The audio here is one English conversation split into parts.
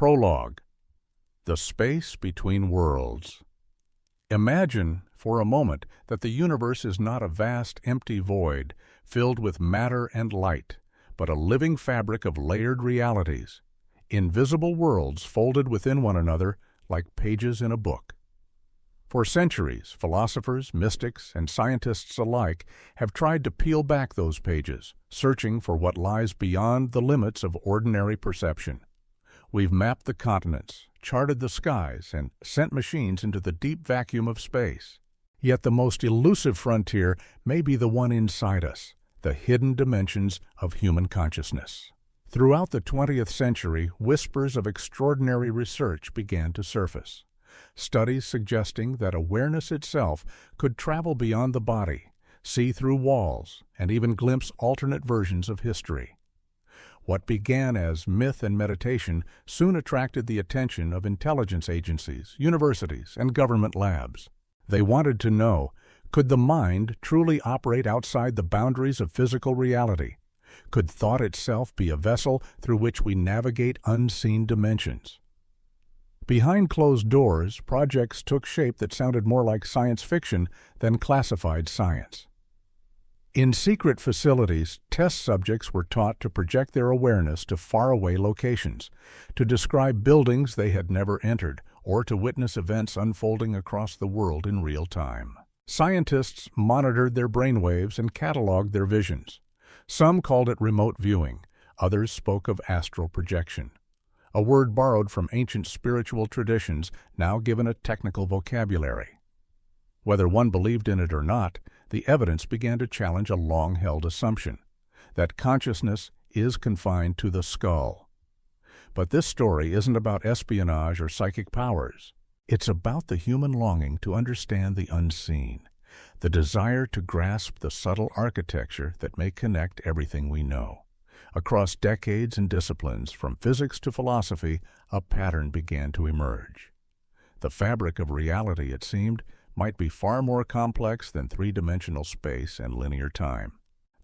Prologue. The Space Between Worlds. Imagine, for a moment, that the universe is not a vast, empty void filled with matter and light, but a living fabric of layered realities, invisible worlds folded within one another like pages in a book. For centuries, philosophers, mystics, and scientists alike have tried to peel back those pages, searching for what lies beyond the limits of ordinary perception. We've mapped the continents, charted the skies, and sent machines into the deep vacuum of space. Yet the most elusive frontier may be the one inside us, the hidden dimensions of human consciousness. Throughout the 20th century, whispers of extraordinary research began to surface. Studies suggesting that awareness itself could travel beyond the body, see through walls, and even glimpse alternate versions of history. What began as myth and meditation soon attracted the attention of intelligence agencies, universities, and government labs. They wanted to know, could the mind truly operate outside the boundaries of physical reality? Could thought itself be a vessel through which we navigate unseen dimensions? Behind closed doors, projects took shape that sounded more like science fiction than classified science. In secret facilities, test subjects were taught to project their awareness to faraway locations, to describe buildings they had never entered, or to witness events unfolding across the world in real time. Scientists monitored their brainwaves and cataloged their visions. Some called it remote viewing, others spoke of astral projection, a word borrowed from ancient spiritual traditions, now given a technical vocabulary. Whether one believed in it or not, the evidence began to challenge a long-held assumption, that consciousness is confined to the skull. But this story isn't about espionage or psychic powers. It's about the human longing to understand the unseen, the desire to grasp the subtle architecture that may connect everything we know. Across decades and disciplines, from physics to philosophy, a pattern began to emerge. The fabric of reality, it seemed, might be far more complex than three-dimensional space and linear time.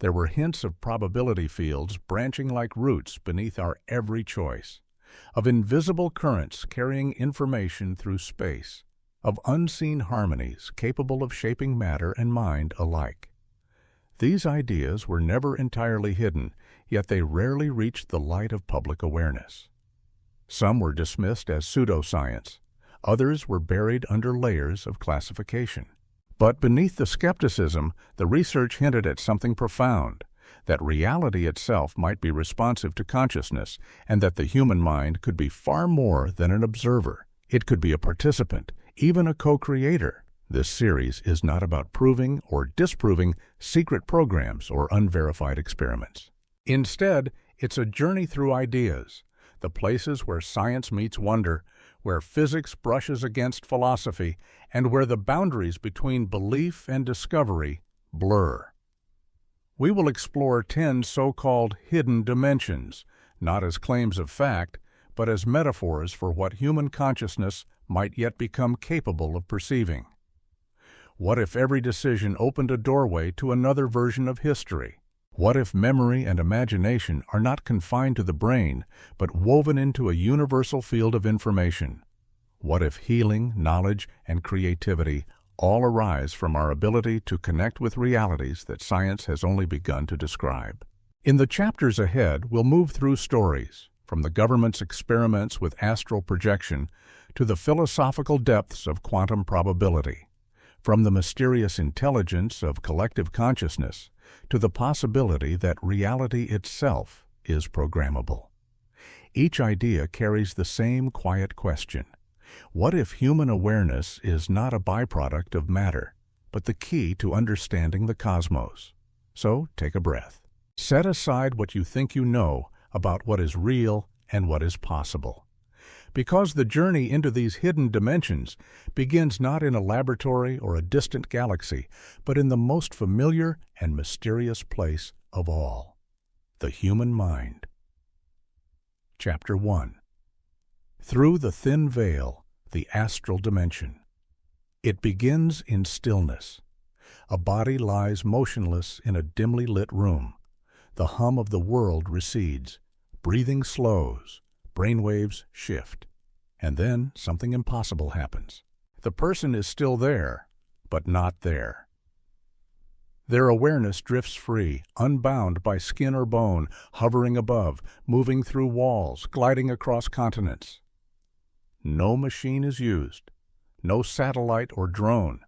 There were hints of probability fields branching like roots beneath our every choice, of invisible currents carrying information through space, of unseen harmonies capable of shaping matter and mind alike. These ideas were never entirely hidden, yet they rarely reached the light of public awareness. Some were dismissed as pseudoscience. Others were buried under layers of classification. But beneath the skepticism, the research hinted at something profound, that reality itself might be responsive to consciousness, and that the human mind could be far more than an observer. It could be a participant, even a co-creator. This series is not about proving or disproving secret programs or unverified experiments. Instead, it's a journey through ideas, the places where science meets wonder, where physics brushes against philosophy, and where the boundaries between belief and discovery blur. We will explore 10 so-called hidden dimensions, not as claims of fact, but as metaphors for what human consciousness might yet become capable of perceiving. What if every decision opened a doorway to another version of history? What if memory and imagination are not confined to the brain, but woven into a universal field of information? What if healing, knowledge, and creativity all arise from our ability to connect with realities that science has only begun to describe? In the chapters ahead, we'll move through stories, from the government's experiments with astral projection to the philosophical depths of quantum probability, from the mysterious intelligence of collective consciousness to the possibility that reality itself is programmable. Each idea carries the same quiet question. What if human awareness is not a byproduct of matter, but the key to understanding the cosmos? So take a breath. Set aside what you think you know about what is real and what is possible. Because the journey into these hidden dimensions begins not in a laboratory or a distant galaxy, but in the most familiar and mysterious place of all, the human mind. Chapter 1. Through the thin veil, the astral dimension. It begins in stillness. A body lies motionless in a dimly lit room. The hum of the world recedes. Breathing slows. brainwaves shift. And then something impossible happens. The person is still there, but not there. Their awareness drifts free, unbound by skin or bone, hovering above, moving through walls, gliding across continents. No machine is used, no satellite or drone.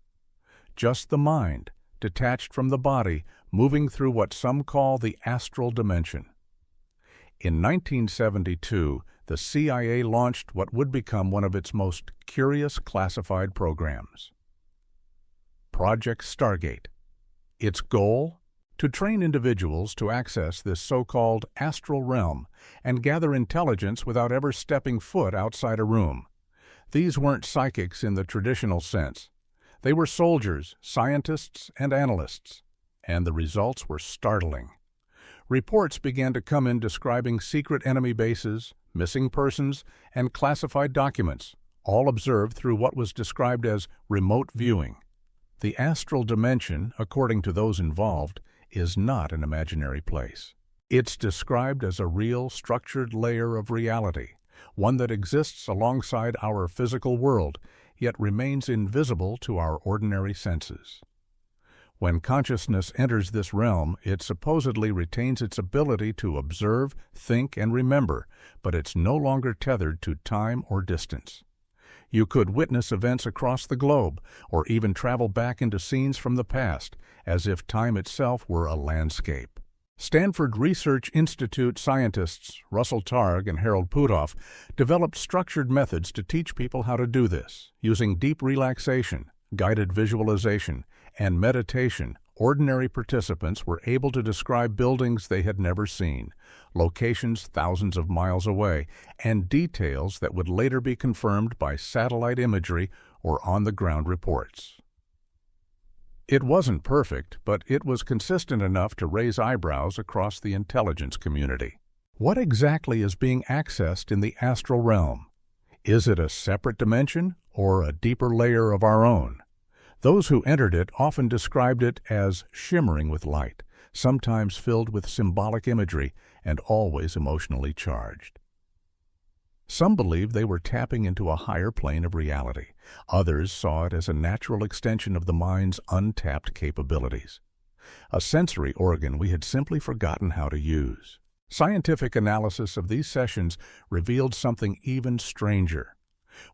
Just the mind, detached from the body, moving through what some call the Astral Dimension. In 1972, the CIA launched what would become one of its most curious classified programs. Project Stargate. Its goal? To train individuals to access this so-called astral realm and gather intelligence without ever stepping foot outside a room. These weren't psychics in the traditional sense. They were soldiers, scientists, and analysts, and the results were startling. Reports began to come in describing secret enemy bases, missing persons, and classified documents, all observed through what was described as remote viewing. The astral dimension, according to those involved, is not an imaginary place. It's described as a real, structured layer of reality, one that exists alongside our physical world, yet remains invisible to our ordinary senses. When consciousness enters this realm, it supposedly retains its ability to observe, think, and remember, but it's no longer tethered to time or distance. You could witness events across the globe, or even travel back into scenes from the past, as if time itself were a landscape. Stanford Research Institute scientists Russell Targ and Harold Puthoff developed structured methods to teach people how to do this. Using deep relaxation, guided visualization, and meditation, ordinary participants were able to describe buildings they had never seen, locations thousands of miles away, and details that would later be confirmed by satellite imagery or on-the-ground reports. It wasn't perfect, but it was consistent enough to raise eyebrows across the intelligence community. What exactly is being accessed in the astral realm? Is it a separate dimension or a deeper layer of our own? Those who entered it often described it as shimmering with light, sometimes filled with symbolic imagery and always emotionally charged. Some believed they were tapping into a higher plane of reality. Others saw it as a natural extension of the mind's untapped capabilities, a sensory organ we had simply forgotten how to use. Scientific analysis of these sessions revealed something even stranger.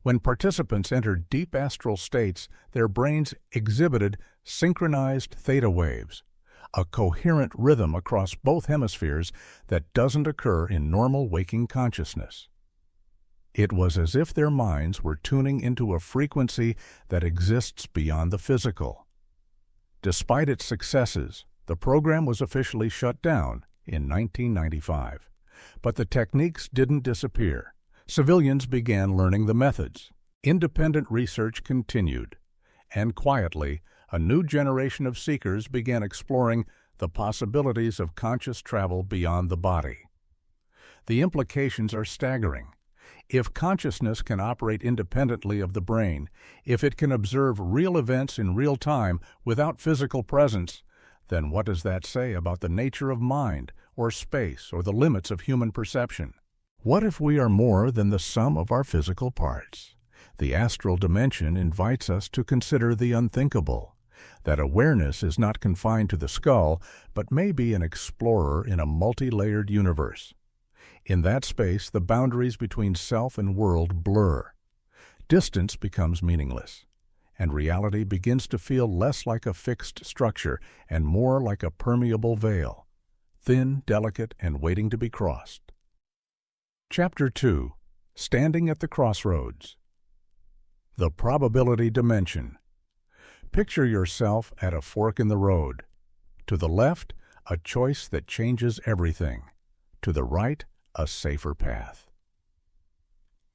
When participants entered deep astral states, their brains exhibited synchronized theta waves, a coherent rhythm across both hemispheres that doesn't occur in normal waking consciousness. It was as if their minds were tuning into a frequency that exists beyond the physical. Despite its successes, the program was officially shut down in 1995. But the techniques didn't disappear. Civilians began learning the methods. Independent research continued. And quietly, a new generation of seekers began exploring the possibilities of conscious travel beyond the body. The implications are staggering. If consciousness can operate independently of the brain, if it can observe real events in real time without physical presence, then what does that say about the nature of mind, or space, or the limits of human perception? What if we are more than the sum of our physical parts? The astral dimension invites us to consider the unthinkable, that awareness is not confined to the skull, but may be an explorer in a multi-layered universe. In that space, the boundaries between self and world blur. Distance becomes meaningless, and reality begins to feel less like a fixed structure and more like a permeable veil, thin, delicate, and waiting to be crossed. Chapter 2. Standing at the Crossroads. The Probability Dimension. Picture yourself at a fork in the road. To the left, a choice that changes everything. To the right, a safer path.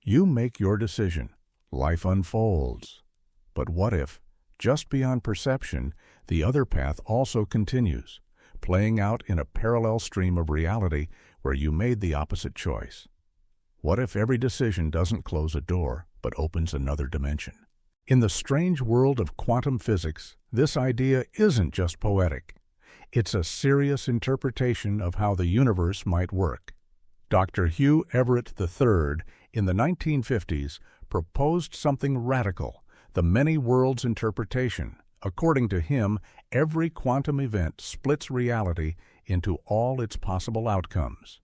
You make your decision. Life unfolds. But what if, just beyond perception, the other path also continues, playing out in a parallel stream of reality where you made the opposite choice? What if every decision doesn't close a door, but opens another dimension? In the strange world of quantum physics, this idea isn't just poetic. It's a serious interpretation of how the universe might work. Dr. Hugh Everett III, in the 1950s, proposed something radical, the many worlds interpretation. According to him, every quantum event splits reality into all its possible outcomes.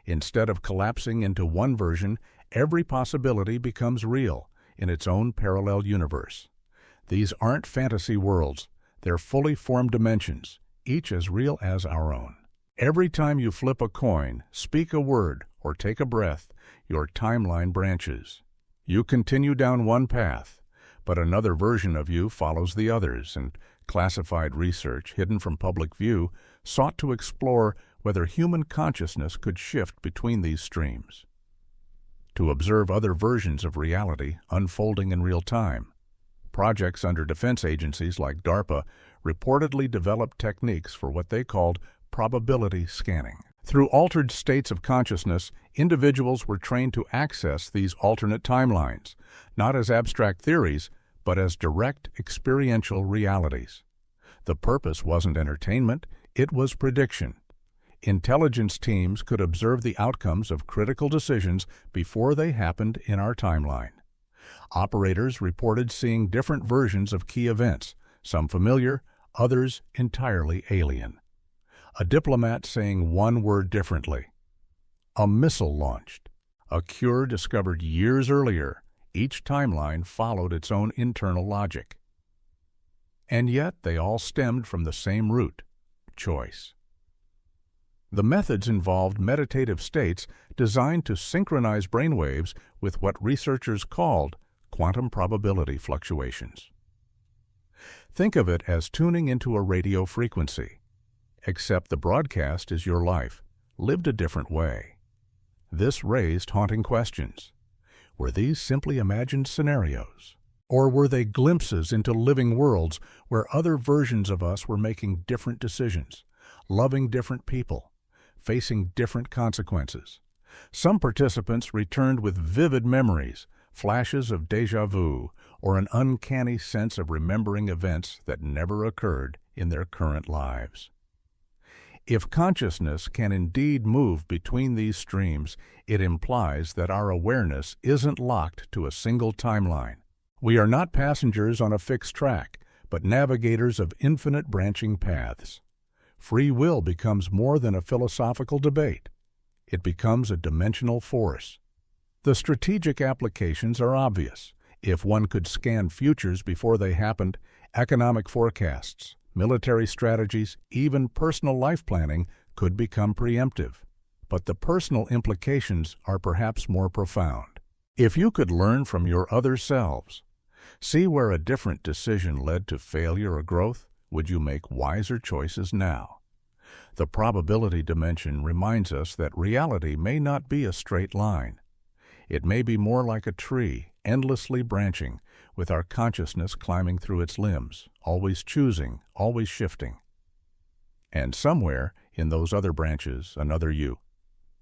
Instead of collapsing into one version, every possibility becomes real in its own parallel universe. These aren't fantasy worlds, they're fully formed dimensions, each as real as our own. Every time you flip a coin, speak a word, or take a breath, your timeline branches. You continue down one path, but another version of you follows the others, and classified research, hidden from public view, sought to explore whether human consciousness could shift between these streams. To observe other versions of reality unfolding in real time. Projects under defense agencies like DARPA reportedly developed techniques for what they called probability scanning. Through altered states of consciousness, individuals were trained to access these alternate timelines, not as abstract theories, but as direct experiential realities. The purpose wasn't entertainment, it was prediction. Intelligence teams could observe the outcomes of critical decisions before they happened in our timeline. Operators reported seeing different versions of key events, some familiar, others entirely alien. A diplomat saying one word differently. A missile launched. A cure discovered years earlier. Each timeline followed its own internal logic. And yet they all stemmed from the same root: choice. The methods involved meditative states designed to synchronize brainwaves with what researchers called quantum probability fluctuations. Think of it as tuning into a radio frequency, except the broadcast is your life, lived a different way. This raised haunting questions. Were these simply imagined scenarios? Or were they glimpses into living worlds where other versions of us were making different decisions, loving different people, facing different consequences? Some participants returned with vivid memories, flashes of déjà vu, or an uncanny sense of remembering events that never occurred in their current lives. If consciousness can indeed move between these streams, it implies that our awareness isn't locked to a single timeline. We are not passengers on a fixed track, but navigators of infinite branching paths. Free will becomes more than a philosophical debate. It becomes a dimensional force. The strategic applications are obvious. If one could scan futures before they happened, economic forecasts, military strategies, even personal life planning could become preemptive. But the personal implications are perhaps more profound. If you could learn from your other selves, see where a different decision led to failure or growth, would you make wiser choices now? The probability dimension reminds us that reality may not be a straight line. It may be more like a tree, endlessly branching, with our consciousness climbing through its limbs, always choosing, always shifting. And somewhere in those other branches, another you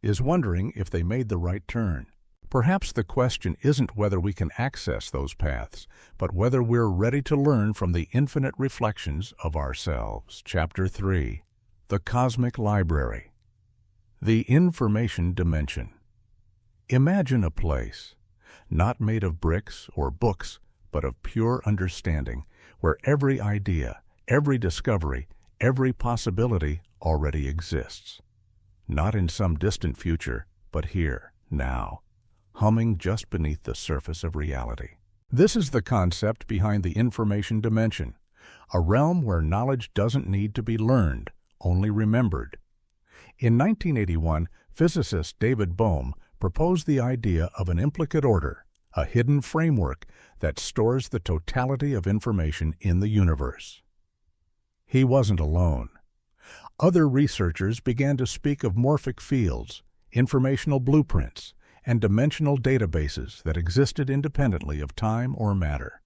is wondering if they made the right turn. Perhaps the question isn't whether we can access those paths, but whether we're ready to learn from the infinite reflections of ourselves. Chapter 3. The Cosmic Library. The Information Dimension. Imagine a place, not made of bricks or books, but of pure understanding, where every idea, every discovery, every possibility already exists. Not in some distant future, but here, now, humming just beneath the surface of reality. This is the concept behind the information dimension, a realm where knowledge doesn't need to be learned, only remembered. In 1981, physicist David Bohm proposed the idea of an implicate order, a hidden framework that stores the totality of information in the universe. He wasn't alone. Other researchers began to speak of morphic fields, informational blueprints, and dimensional databases that existed independently of time or matter.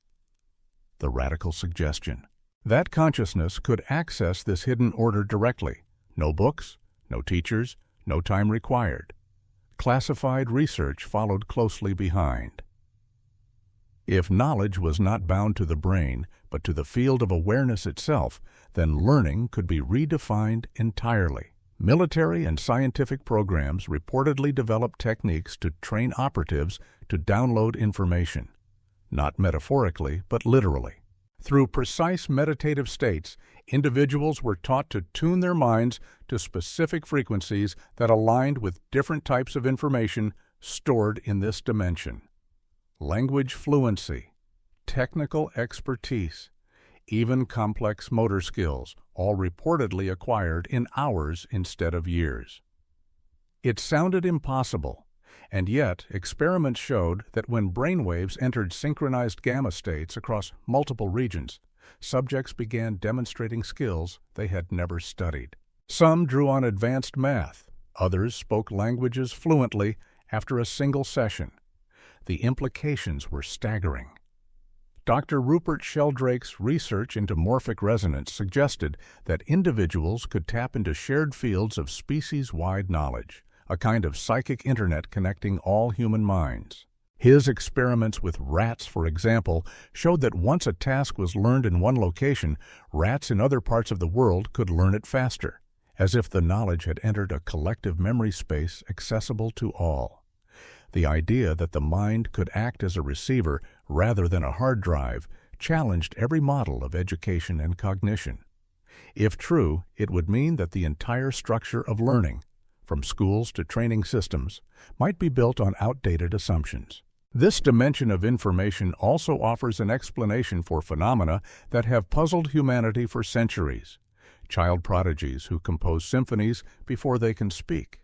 The radical suggestion that consciousness could access this hidden order directly. No books, no teachers, no time required. Classified research followed closely behind. If knowledge was not bound to the brain, but to the field of awareness itself, then learning could be redefined entirely. Military and scientific programs reportedly develop techniques to train operatives to download information, not metaphorically, but literally. Through precise meditative states, individuals were taught to tune their minds to specific frequencies that aligned with different types of information stored in this dimension. Language fluency, technical expertise, even complex motor skills, all reportedly acquired in hours instead of years. It sounded impossible, and yet experiments showed that when brainwaves entered synchronized gamma states across multiple regions, subjects began demonstrating skills they had never studied. Some drew on advanced math, others spoke languages fluently after a single session. The implications were staggering. Dr. Rupert Sheldrake's research into morphic resonance suggested that individuals could tap into shared fields of species-wide knowledge, a kind of psychic internet connecting all human minds. His experiments with rats, for example, showed that once a task was learned in one location, rats in other parts of the world could learn it faster, as if the knowledge had entered a collective memory space accessible to all. The idea that the mind could act as a receiver rather than a hard drive challenged every model of education and cognition. If true, it would mean that the entire structure of learning, from schools to training systems, might be built on outdated assumptions. This dimension of information also offers an explanation for phenomena that have puzzled humanity for centuries. Child prodigies who compose symphonies before they can speak.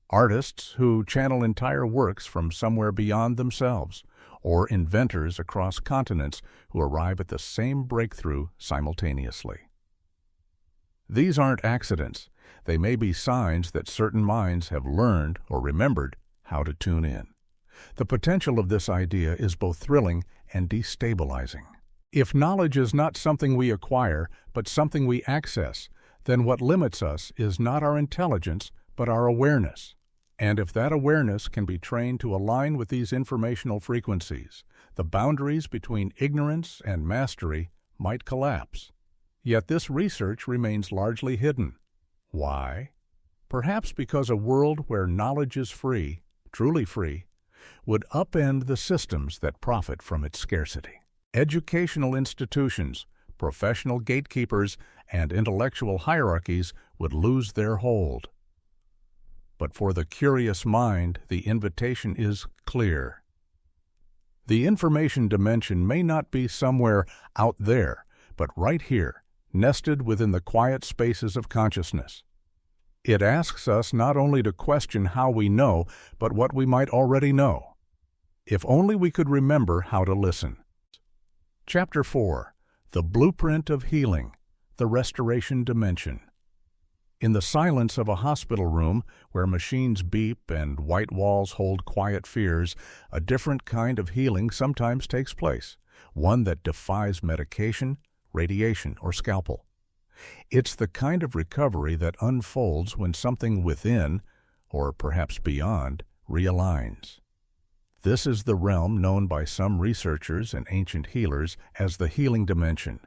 Artists who channel entire works from somewhere beyond themselves, or inventors across continents who arrive at the same breakthrough simultaneously. These aren't accidents. They may be signs that certain minds have learned or remembered how to tune in. The potential of this idea is both thrilling and destabilizing. If knowledge is not something we acquire, but something we access, then what limits us is not our intelligence, but our awareness. And if that awareness can be trained to align with these informational frequencies, the boundaries between ignorance and mastery might collapse. Yet this research remains largely hidden. Why? Perhaps because a world where knowledge is free, truly free, would upend the systems that profit from its scarcity. Educational institutions, professional gatekeepers, and intellectual hierarchies would lose their hold. But for the curious mind, the invitation is clear. The information dimension may not be somewhere out there, but right here, nested within the quiet spaces of consciousness. It asks us not only to question how we know, but what we might already know. If only we could remember how to listen. Chapter 4. The Blueprint of Healing, the Restoration Dimension. In the silence of a hospital room, where machines beep and white walls hold quiet fears, a different kind of healing sometimes takes place, one that defies medication, radiation, or scalpel. It's the kind of recovery that unfolds when something within, or perhaps beyond, realigns. This is the realm known by some researchers and ancient healers as the healing dimension,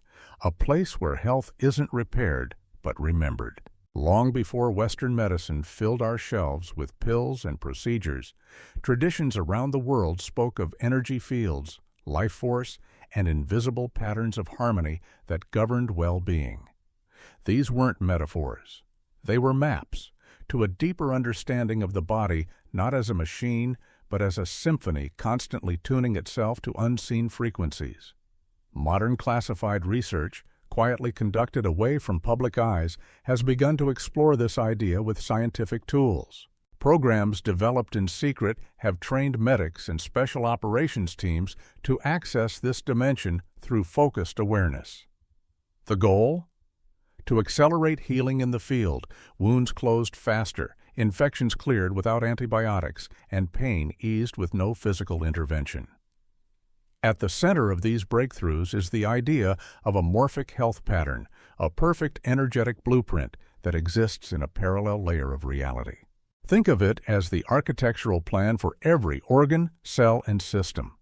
a place where health isn't repaired, but remembered. Long before Western medicine filled our shelves with pills and procedures, traditions around the world spoke of energy fields, life force, and invisible patterns of harmony that governed well-being. These weren't metaphors. They were maps to a deeper understanding of the body, not as a machine, but as a symphony constantly tuning itself to unseen frequencies. Modern classified research, quietly conducted away from public eyes, has begun to explore this idea with scientific tools. Programs developed in secret have trained medics and special operations teams to access this dimension through focused awareness. The goal? To accelerate healing in the field, wounds closed faster, infections cleared without antibiotics, and pain eased with no physical intervention. At the center of these breakthroughs is the idea of a morphic health pattern, a perfect energetic blueprint that exists in a parallel layer of reality. Think of it as the architectural plan for every organ, cell, and system.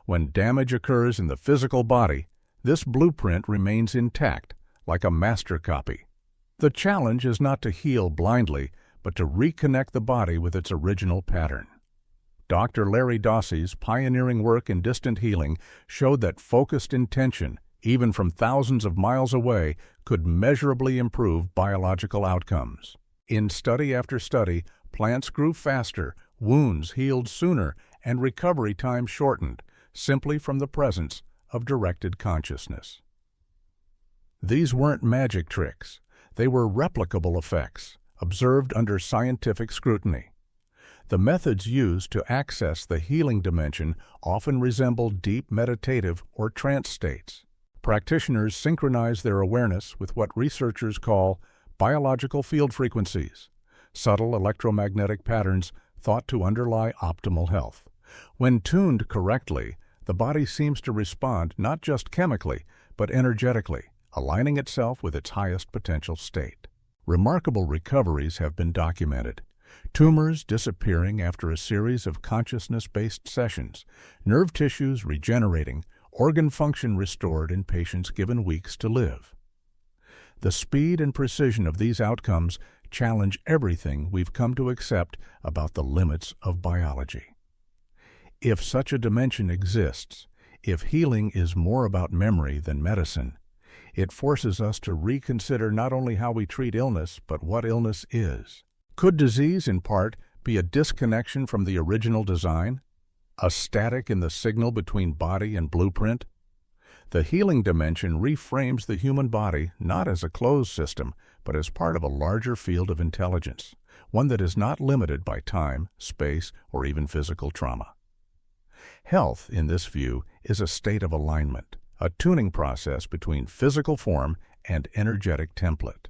When damage occurs in the physical body, this blueprint remains intact, like a master copy. The challenge is not to heal blindly, but to reconnect the body with its original pattern. Dr. Larry Dossey's pioneering work in distant healing showed that focused intention, even from thousands of miles away, could measurably improve biological outcomes. In study after study, plants grew faster, wounds healed sooner, and recovery time shortened, simply from the presence of directed consciousness. These weren't magic tricks. They were replicable effects, observed under scientific scrutiny. The methods used to access the healing dimension often resemble deep meditative or trance states. Practitioners synchronize their awareness with what researchers call biological field frequencies, subtle electromagnetic patterns thought to underlie optimal health. When tuned correctly, the body seems to respond not just chemically, but energetically, aligning itself with its highest potential state. Remarkable recoveries have been documented. Tumors disappearing after a series of consciousness-based sessions, nerve tissues regenerating, organ function restored in patients given weeks to live. The speed and precision of these outcomes challenge everything we've come to accept about the limits of biology. If such a dimension exists, if healing is more about memory than medicine, it forces us to reconsider not only how we treat illness, but what illness is. Could disease, in part, be a disconnection from the original design? A static in the signal between body and blueprint? The healing dimension reframes the human body not as a closed system, but as part of a larger field of intelligence, one that is not limited by time, space, or even physical trauma. Health, in this view, is a state of alignment, a tuning process between physical form and energetic template.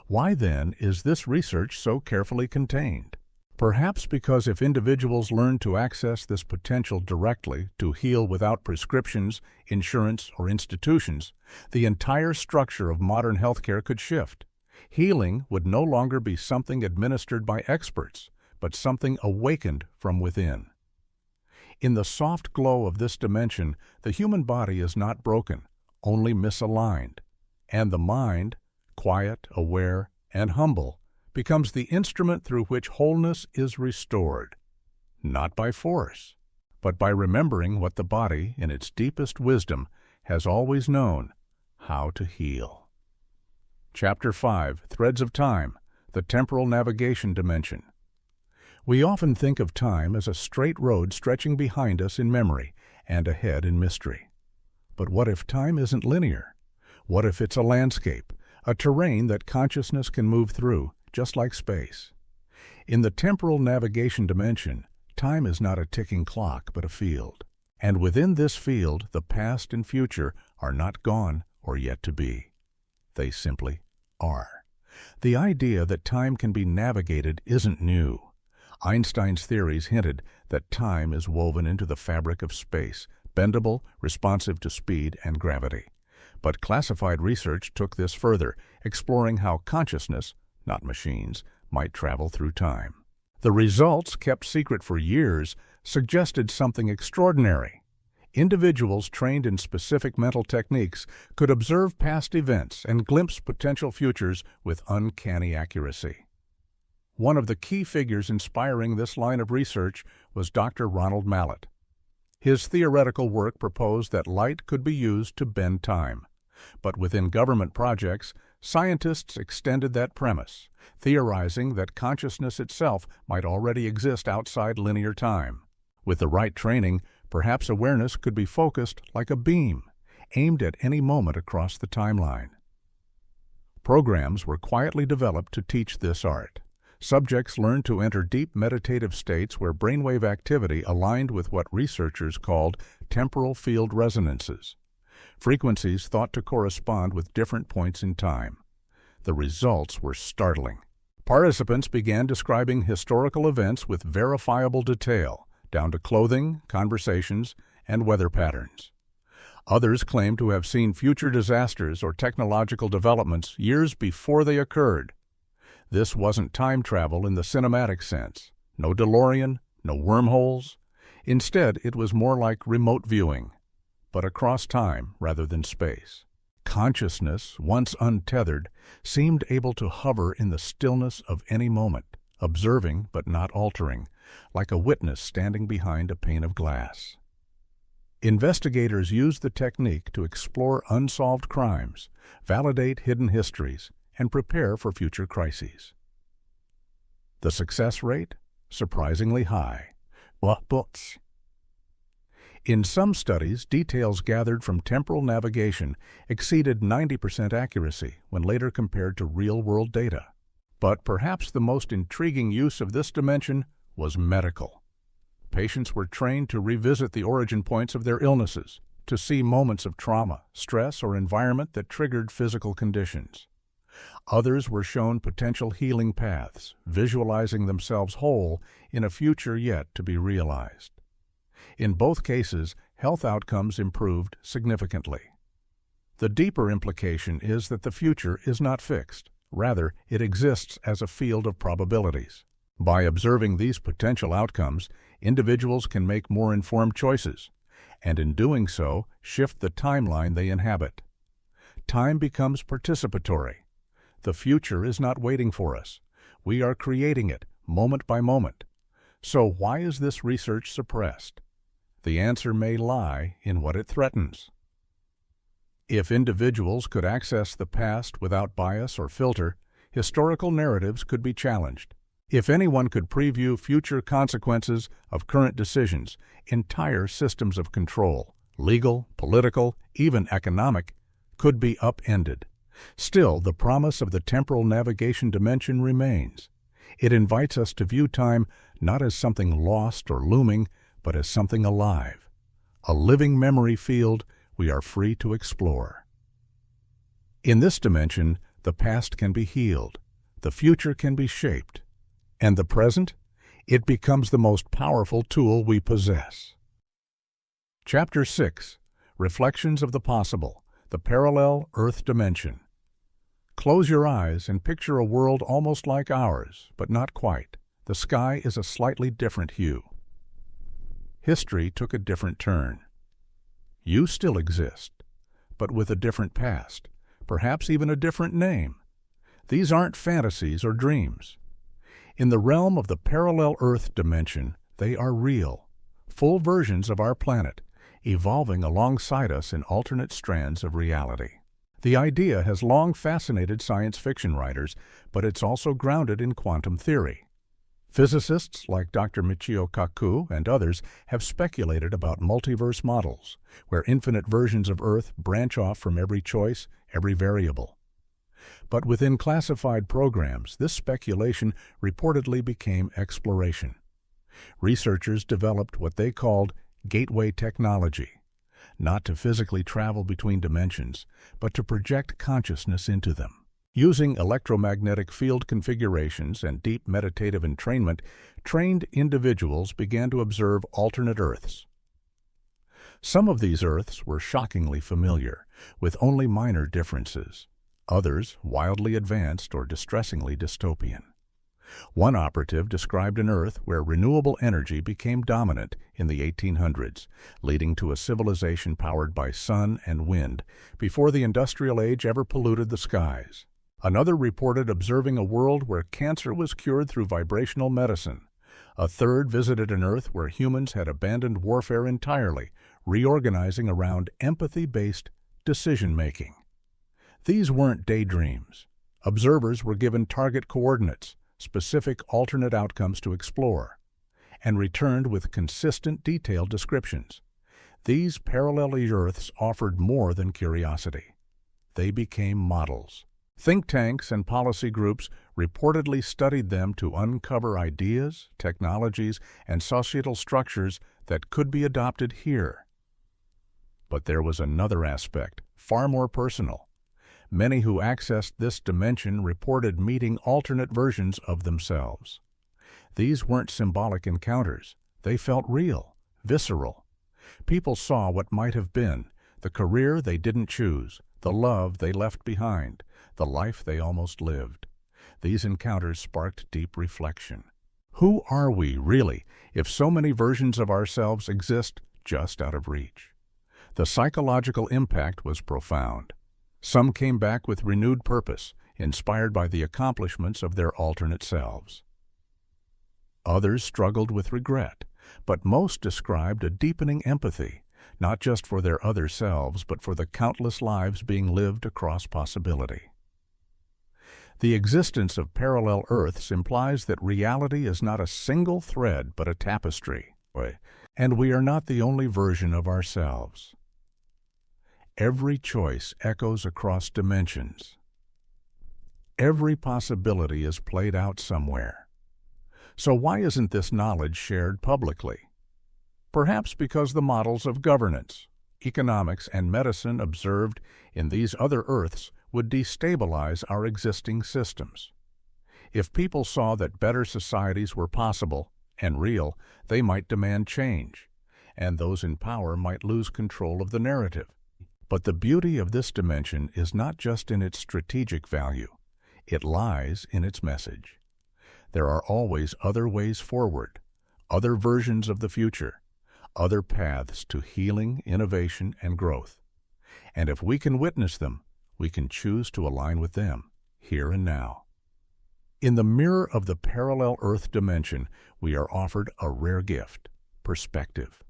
Why, then, is this research so carefully contained? Perhaps because if individuals learn to access this potential directly, to heal without prescriptions, insurance, or institutions, the entire structure of modern healthcare could shift. Healing would no longer be something administered by experts, but something awakened from within. In the soft glow of this dimension, the human body is not broken, only misaligned, and the mind, quiet, aware, and humble, becomes the instrument through which wholeness is restored, not by force, but by remembering what the body, in its deepest wisdom, has always known: how to heal. Chapter 5, Threads of Time, the Temporal Navigation Dimension. We often think of time as a straight road stretching behind us in memory and ahead in mystery. But what if time isn't linear? What if it's a landscape, a terrain that consciousness can move through, just like space? In the temporal navigation dimension, time is not a ticking clock but a field. And within this field, the past and future are not gone or yet to be. They simply are. The idea that time can be navigated isn't new. Einstein's theories hinted that time is woven into the fabric of space, bendable, responsive to speed and gravity. But classified research took this further, exploring how consciousness, not machines, might travel through time. The results, kept secret for years, suggested something extraordinary. Individuals trained in specific mental techniques could observe past events and glimpse potential futures with uncanny accuracy. One of the key figures inspiring this line of research was Dr. Ronald Mallett. His theoretical work proposed that light could be used to bend time. But within government projects, scientists extended that premise, theorizing that consciousness itself might already exist outside linear time. With the right training, perhaps awareness could be focused like a beam, aimed at any moment across the timeline. Programs were quietly developed to teach this art. Subjects learned to enter deep meditative states where brainwave activity aligned with what researchers called temporal field resonances, frequencies thought to correspond with different points in time. The results were startling. Participants began describing historical events with verifiable detail, down to clothing, conversations, and weather patterns. Others claimed to have seen future disasters or technological developments years before they occurred. This wasn't time travel in the cinematic sense. No DeLorean, no wormholes. Instead, it was more like remote viewing, but across time rather than space. Consciousness, once untethered, seemed able to hover in the stillness of any moment, observing but not altering, like a witness standing behind a pane of glass. Investigators used the technique to explore unsolved crimes, validate hidden histories, and prepare for future crises. The success rate? Surprisingly high. In some studies, details gathered from temporal navigation exceeded 90% accuracy when later compared to real-world data. But perhaps the most intriguing use of this dimension was medical. Patients were trained to revisit the origin points of their illnesses, to see moments of trauma, stress, or environment that triggered physical conditions. Others were shown potential healing paths, visualizing themselves whole in a future yet to be realized. In both cases, health outcomes improved significantly. The deeper implication is that the future is not fixed. Rather, it exists as a field of probabilities. By observing these potential outcomes, individuals can make more informed choices, and in doing so, shift the timeline they inhabit. Time becomes participatory. The future is not waiting for us. We are creating it, moment by moment. So why is this research suppressed? The answer may lie in what it threatens. If individuals could access the past without bias or filter, historical narratives could be challenged. If anyone could preview future consequences of current decisions, entire systems of control, legal, political, even economic, could be upended. Still, the promise of the temporal navigation dimension remains. It invites us to view time not as something lost or looming, but as something alive, a living memory field we are free to explore. In this dimension, the past can be healed, the future can be shaped, and the present, it becomes the most powerful tool we possess. Chapter 6. Reflections of the Possible, the Parallel Earth Dimension. Close your eyes and picture a world almost like ours, but not quite. The sky is a slightly different hue. History took a different turn. You still exist, but with a different past, perhaps even a different name. These aren't fantasies or dreams. In the realm of the parallel Earth dimension, they are real, full versions of our planet, evolving alongside us in alternate strands of reality. The idea has long fascinated science fiction writers, but it's also grounded in quantum theory. Physicists like Dr. Michio Kaku and others have speculated about multiverse models, where infinite versions of Earth branch off from every choice, every variable. But within classified programs, this speculation reportedly became exploration. Researchers developed what they called gateway technology, not to physically travel between dimensions, but to project consciousness into them. Using electromagnetic field configurations and deep meditative entrainment, trained individuals began to observe alternate Earths. Some of these Earths were shockingly familiar, with only minor differences. Others wildly advanced or distressingly dystopian. One operative described an Earth where renewable energy became dominant in the 1800s, leading to a civilization powered by sun and wind before the industrial age ever polluted the skies. Another reported observing a world where cancer was cured through vibrational medicine. A third visited an Earth where humans had abandoned warfare entirely, reorganizing around empathy-based decision-making. These weren't daydreams. Observers were given target coordinates, specific alternate outcomes to explore, and returned with consistent, detailed descriptions. These parallel Earths offered more than curiosity. They became models. Think tanks and policy groups reportedly studied them to uncover ideas, technologies, and societal structures that could be adopted here. But there was another aspect, far more personal. Many who accessed this dimension reported meeting alternate versions of themselves. These weren't symbolic encounters. They felt real, visceral. People saw what might have been, the career they didn't choose, the love they left behind, the life they almost lived. These encounters sparked deep reflection. Who are we, really, if so many versions of ourselves exist just out of reach? The psychological impact was profound. Some came back with renewed purpose, inspired by the accomplishments of their alternate selves. Others struggled with regret, but most described a deepening empathy, not just for their other selves, but for the countless lives being lived across possibility. The existence of parallel Earths implies that reality is not a single thread but a tapestry, and we are not the only version of ourselves. Every choice echoes across dimensions. Every possibility is played out somewhere. So why isn't this knowledge shared publicly? Perhaps because the models of governance, economics, and medicine observed in these other Earths would destabilize our existing systems. If people saw that better societies were possible and real, they might demand change, and those in power might lose control of the narrative. But the beauty of this dimension is not just in its strategic value. It lies in its message. There are always other ways forward, other versions of the future, other paths to healing, innovation, and growth. And if we can witness them, we can choose to align with them, here and now. In the mirror of the parallel Earth dimension, we are offered a rare gift, perspective,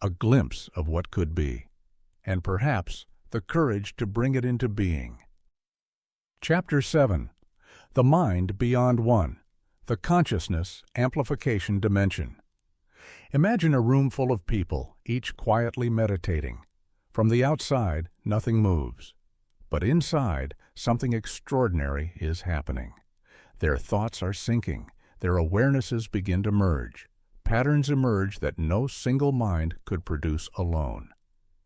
a glimpse of what could be, and perhaps the courage to bring it into being. Chapter 7. The Mind Beyond One, the Consciousness Amplification Dimension. Imagine a room full of people, each quietly meditating. From the outside, nothing moves. But inside, something extraordinary is happening. Their thoughts are syncing. Their awarenesses begin to merge. Patterns emerge that no single mind could produce alone.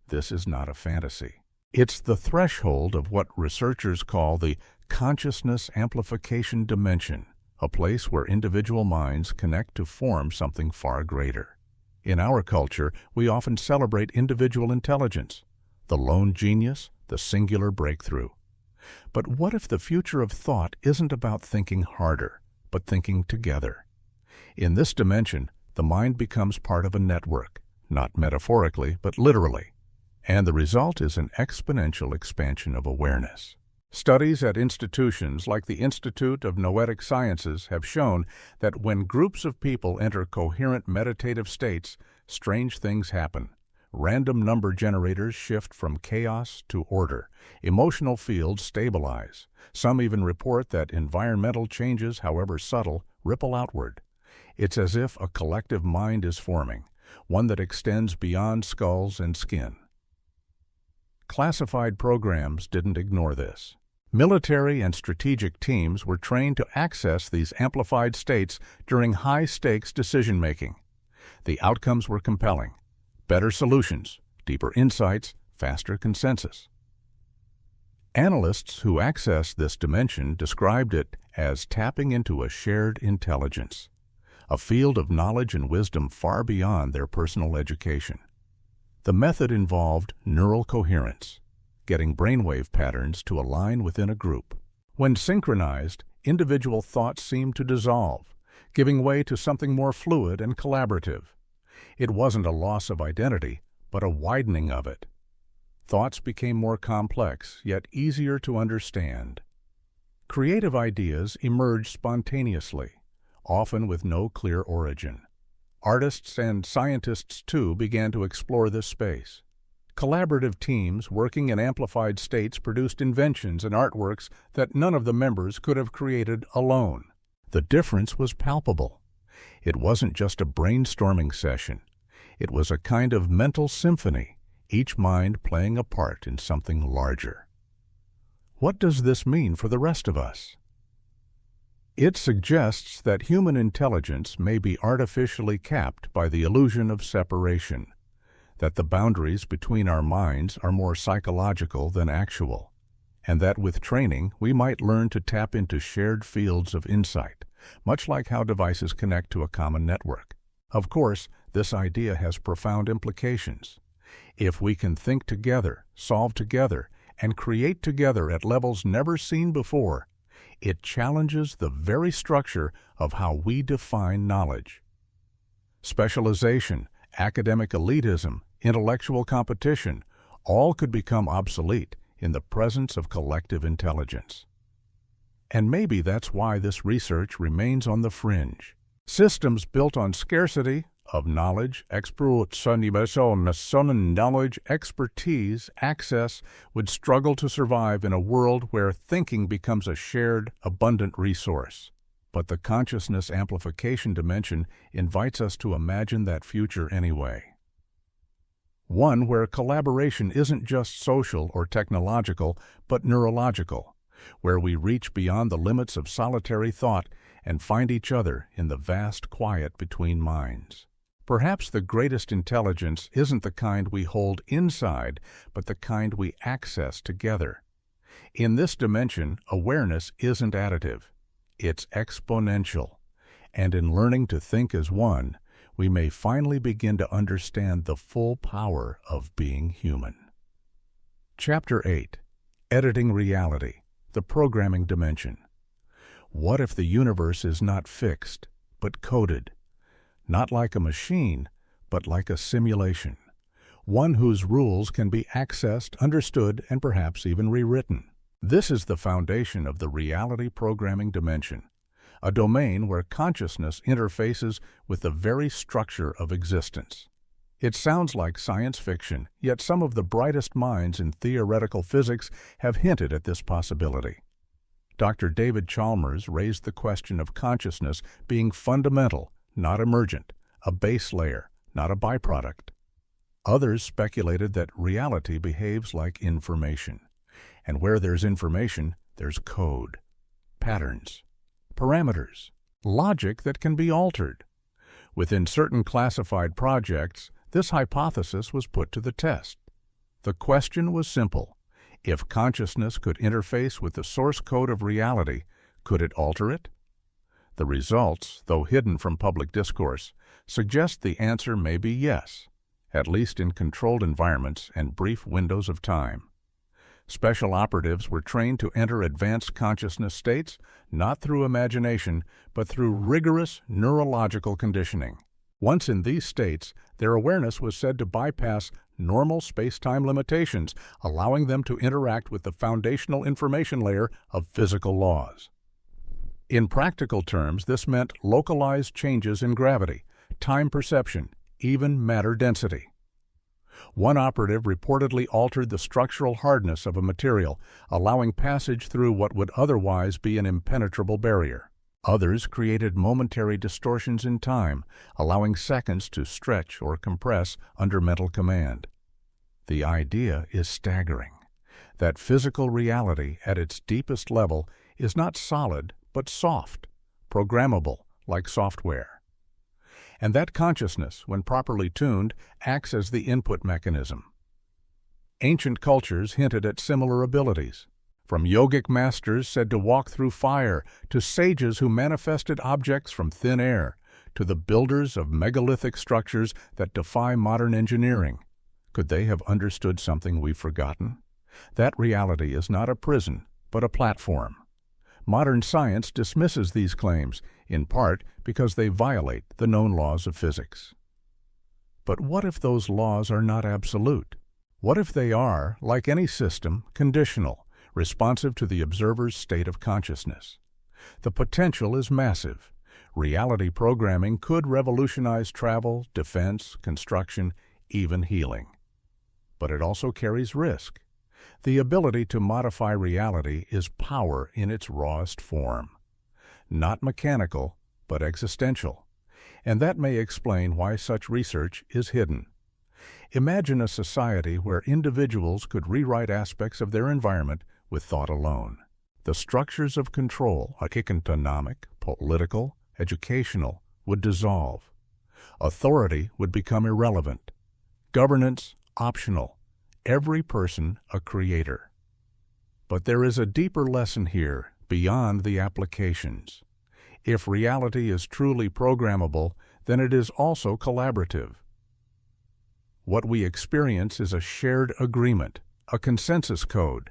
This is not a fantasy. It's the threshold of what researchers call the consciousness amplification dimension, a place where individual minds connect to form something far greater. In our culture, we often celebrate individual intelligence, the lone genius, the singular breakthrough. But what if the future of thought isn't about thinking harder, but thinking together? In this dimension, the mind becomes part of a network, not metaphorically, but literally. And the result is an exponential expansion of awareness. Studies at institutions like the Institute of Noetic Sciences have shown that when groups of people enter coherent meditative states, strange things happen. Random number generators shift from chaos to order. Emotional fields stabilize. Some even report that environmental changes, however subtle, ripple outward. It's as if a collective mind is forming, one that extends beyond skulls and skin. Classified programs didn't ignore this. Military and strategic teams were trained to access these amplified states during high-stakes decision-making. The outcomes were compelling. Better solutions, deeper insights, faster consensus. Analysts who accessed this dimension described it as tapping into a shared intelligence, a field of knowledge and wisdom far beyond their personal education. The method involved neural coherence, getting brainwave patterns to align within a group. When synchronized, individual thoughts seemed to dissolve, giving way to something more fluid and collaborative. It wasn't a loss of identity, but a widening of it. Thoughts became more complex, yet easier to understand. Creative ideas emerged spontaneously, often with no clear origin. Artists and scientists, too, began to explore this space. Collaborative teams working in amplified states produced inventions and artworks that none of the members could have created alone. The difference was palpable. It wasn't just a brainstorming session. It was a kind of mental symphony, each mind playing a part in something larger. What does this mean for the rest of us? It suggests that human intelligence may be artificially capped by the illusion of separation, that the boundaries between our minds are more psychological than actual, and that with training we might learn to tap into shared fields of insight, much like how devices connect to a common network. Of course, this idea has profound implications. If we can think together, solve together, and create together at levels never seen before, it challenges the very structure of how we define knowledge. Specialization, academic elitism, intellectual competition, all could become obsolete in the presence of collective intelligence. And maybe that's why this research remains on the fringe. Systems built on scarcity of knowledge, knowledge, expertise, access would struggle to survive in a world where thinking becomes a shared, abundant resource. But the consciousness amplification dimension invites us to imagine that future anyway. One where collaboration isn't just social or technological, but neurological, where we reach beyond the limits of solitary thought and find each other in the vast quiet between minds. Perhaps the greatest intelligence isn't the kind we hold inside, but the kind we access together. In this dimension, awareness isn't additive. It's exponential. And in learning to think as one, we may finally begin to understand the full power of being human. Chapter 8. Editing Reality, the Programming Dimension. What if the universe is not fixed, but coded? Not like a machine, but like a simulation. One whose rules can be accessed, understood, and perhaps even rewritten. This is the foundation of the reality programming dimension, a domain where consciousness interfaces with the very structure of existence. It sounds like science fiction, yet some of the brightest minds in theoretical physics have hinted at this possibility. Dr. David Chalmers raised the question of consciousness being fundamental, not emergent, a base layer, not a byproduct. Others speculated that reality behaves like information, and where there's information, there's code, patterns, parameters, logic that can be altered. Within certain classified projects, this hypothesis was put to the test. The question was simple. If consciousness could interface with the source code of reality, could it alter it? The results, though hidden from public discourse, suggest the answer may be yes, at least in controlled environments and brief windows of time. Special operatives were trained to enter advanced consciousness states, not through imagination, but through rigorous neurological conditioning. Once in these states, their awareness was said to bypass normal space-time limitations, allowing them to interact with the foundational information layer of physical laws. In practical terms, this meant localized changes in gravity, time perception, even matter density. One operative reportedly altered the structural hardness of a material, allowing passage through what would otherwise be an impenetrable barrier. Others created momentary distortions in time, allowing seconds to stretch or compress under mental command. The idea is staggering, that physical reality at its deepest level is not solid but soft, programmable like software. And that consciousness, when properly tuned, acts as the input mechanism. Ancient cultures hinted at similar abilities. From yogic masters said to walk through fire, to sages who manifested objects from thin air, to the builders of megalithic structures that defy modern engineering. Could they have understood something we've forgotten? That reality is not a prison, but a platform. Modern science dismisses these claims, in part because they violate the known laws of physics. But what if those laws are not absolute? What if they are, like any system, conditional, responsive to the observer's state of consciousness? The potential is massive. Reality programming could revolutionize travel, defense, construction, even healing. But it also carries risk. The ability to modify reality is power in its rawest form. Not mechanical, but existential. And that may explain why such research is hidden. Imagine a society where individuals could rewrite aspects of their environment with thought alone. The structures of control, economic, political, educational, would dissolve. Authority would become irrelevant. Governance, optional. Every person a creator. But there is a deeper lesson here, beyond the applications. If reality is truly programmable, then it is also collaborative. What we experience is a shared agreement, a consensus code.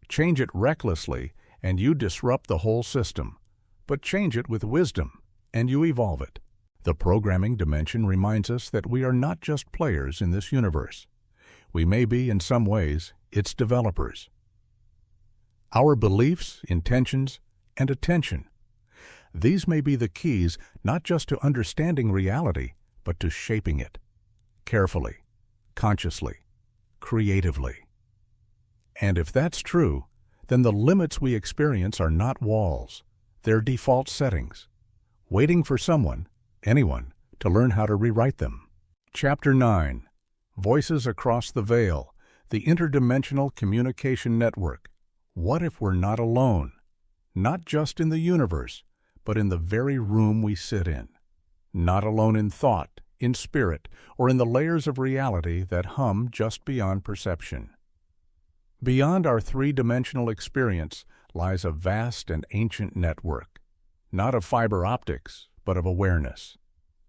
Change it recklessly, and you disrupt the whole system. But change it with wisdom, and you evolve it. The programming dimension reminds us that we are not just players in this universe. We may be, in some ways, its developers. our beliefs, intentions, and attention. These may be the keys not just to understanding reality, but to shaping it, carefully, consciously, creatively. And if that's true, then the limits we experience are not walls, they're default settings, waiting for someone, anyone, to learn how to rewrite them. Chapter 9. Voices Across the Veil, the Interdimensional Communication Network. What if we're not alone? Not just in the universe, but in the very room we sit in. Not alone in thought, in spirit, or in the layers of reality that hum just beyond perception. Beyond our three-dimensional experience lies a vast and ancient network, not of fiber optics, but of awareness.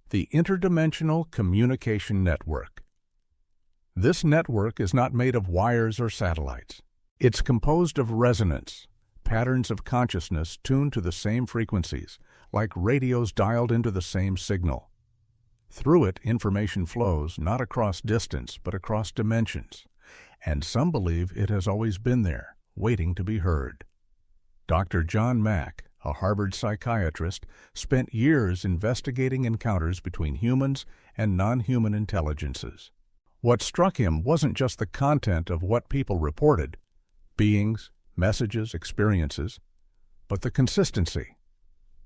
The Interdimensional Communication Network. This network is not made of wires or satellites. It's composed of resonance, patterns of consciousness tuned to the same frequencies, like radios dialed into the same signal. Through it, information flows not across distance, but across dimensions, and some believe it has always been there, waiting to be heard. Dr. John Mack, a Harvard psychiatrist, spent years investigating encounters between humans and non-human intelligences. What struck him wasn't just the content of what people reported, beings, messages, experiences, but the consistency.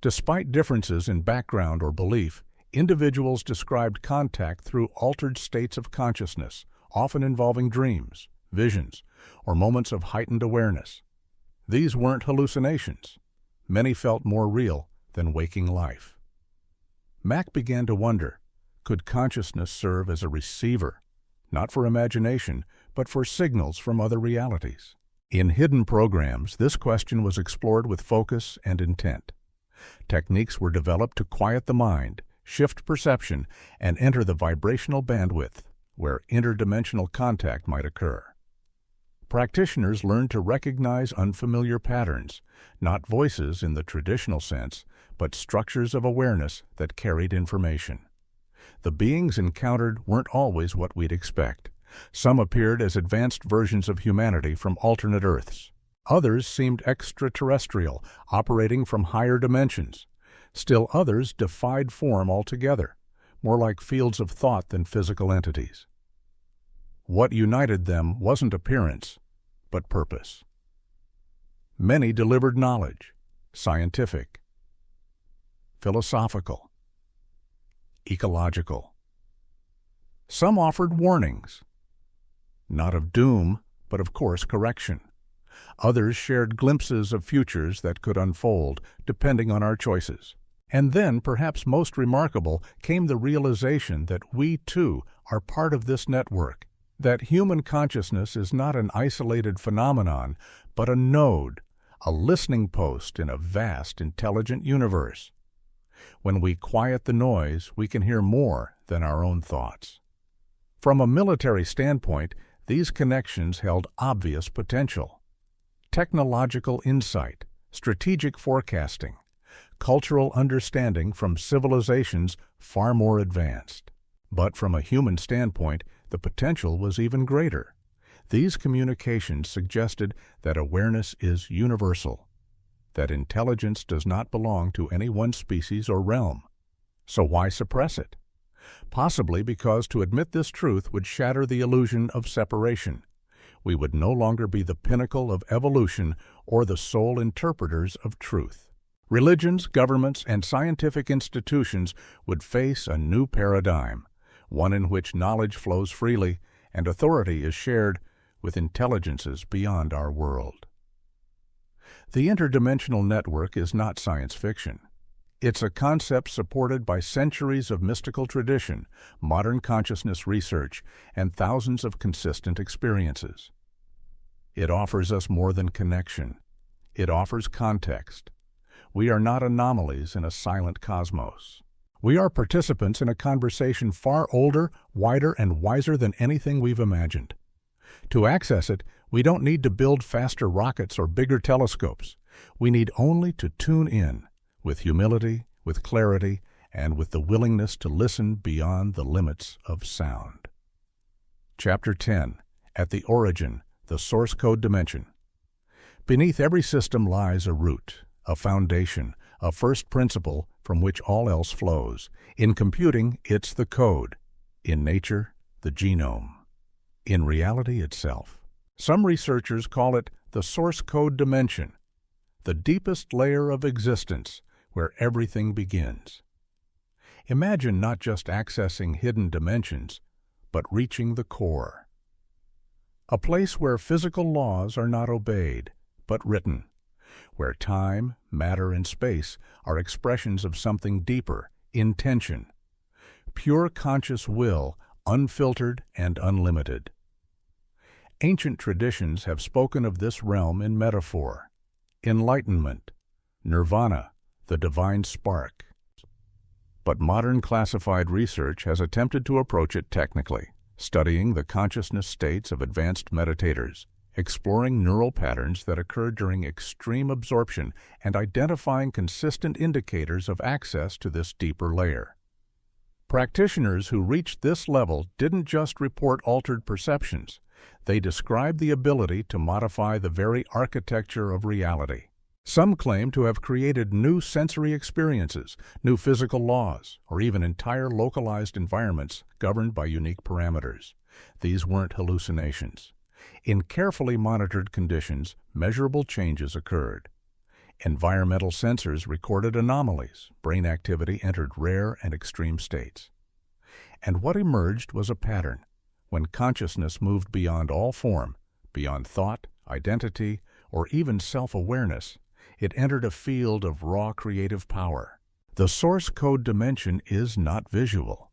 Despite differences in background or belief, individuals described contact through altered states of consciousness, often involving dreams, visions, or moments of heightened awareness. These weren't hallucinations. Many felt more real than waking life. Mack began to wonder, could consciousness serve as a receiver, not for imagination, but for signals from other realities? In hidden programs, this question was explored with focus and intent. Techniques were developed to quiet the mind, shift perception, and enter the vibrational bandwidth where interdimensional contact might occur. Practitioners learned to recognize unfamiliar patterns, not voices in the traditional sense, but structures of awareness that carried information. The beings encountered weren't always what we'd expect. Some appeared as advanced versions of humanity from alternate Earths. Others seemed extraterrestrial, operating from higher dimensions. Still others defied form altogether, more like fields of thought than physical entities. What united them wasn't appearance, but purpose. Many delivered knowledge, scientific, philosophical, ecological. Some offered warnings, not of doom, but of course correction. Others shared glimpses of futures that could unfold, depending on our choices. And then, perhaps most remarkable, came the realization that we, too, are part of this network, that human consciousness is not an isolated phenomenon, but a node, a listening post in a vast, intelligent universe. When we quiet the noise, we can hear more than our own thoughts. From a military standpoint, these connections held obvious potential. Technological insight, strategic forecasting, cultural understanding from civilizations far more advanced. But from a human standpoint, the potential was even greater. These communications suggested that awareness is universal, that intelligence does not belong to any one species or realm. So why suppress it? Possibly because to admit this truth would shatter the illusion of separation. We would no longer be the pinnacle of evolution or the sole interpreters of truth. Religions, governments, and scientific institutions would face a new paradigm, one in which knowledge flows freely and authority is shared with intelligences beyond our world. The interdimensional network is not science fiction. It's a concept supported by centuries of mystical tradition, modern consciousness research, and thousands of consistent experiences. It offers us more than connection. It offers context. We are not anomalies in a silent cosmos. We are participants in a conversation far older, wider, and wiser than anything we've imagined. To access it, we don't need to build faster rockets or bigger telescopes. We need only to tune in, with humility, with clarity, and with the willingness to listen beyond the limits of sound. Chapter 10. At the Origin, the Source Code Dimension. Beneath every system lies a root, a foundation, a first principle from which all else flows. In computing, it's the code. In nature, the genome. In reality itself. Some researchers call it the source code dimension, the deepest layer of existence where everything begins. Imagine not just accessing hidden dimensions, but reaching the core. A place where physical laws are not obeyed, but written, where time, matter, and space are expressions of something deeper, intention, pure conscious will, unfiltered and unlimited. Ancient traditions have spoken of this realm in metaphor, enlightenment, nirvana, the divine spark. But modern classified research has attempted to approach it technically, studying the consciousness states of advanced meditators, exploring neural patterns that occur during extreme absorption, and identifying consistent indicators of access to this deeper layer. Practitioners who reached this level didn't just report altered perceptions, they described the ability to modify the very architecture of reality. Some claim to have created new sensory experiences, new physical laws, or even entire localized environments governed by unique parameters. These weren't hallucinations. In carefully monitored conditions, measurable changes occurred. Environmental sensors recorded anomalies, brain activity entered rare and extreme states. And what emerged was a pattern. When consciousness moved beyond all form, beyond thought, identity, or even self-awareness, it entered a field of raw creative power. The source code dimension is not visual.